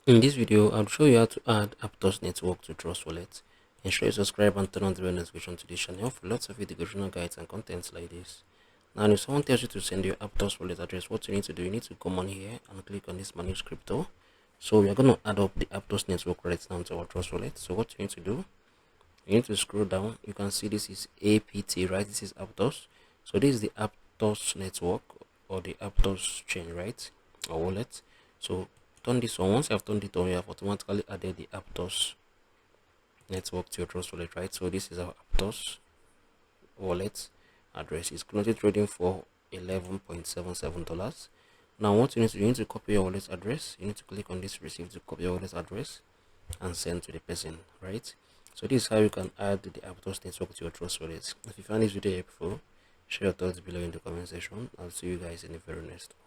In this video, I'll show you how to add Aptos network to Trust Wallet. Ensure you subscribe and turn on the bell notification to this channel for lots of educational guides and contents like this. Now, if someone tells you to send your Aptos wallet address, what you need to do, you need to come on here and click on this manage crypto. So we are going to add up the Aptos network right now to our Trust Wallet. So what you need to do, you need to scroll down. You can see this is APT, right? This is Aptos. So this is the Aptos network or the Aptos chain, right? Or wallet. So turn this on. Once you have turned it on, you have automatically added the Aptos network to your Trust Wallet, right? So this is our Aptos wallet address. It's currently trading for $11.77. Now what you need to copy your wallet address. You need to click on this receive to copy your wallet address and send to the person, right? So this is how you can add the Aptos network to your Trust Wallet. If you find this video helpful, share your thoughts below in the comment section. I'll see you guys in the very next one.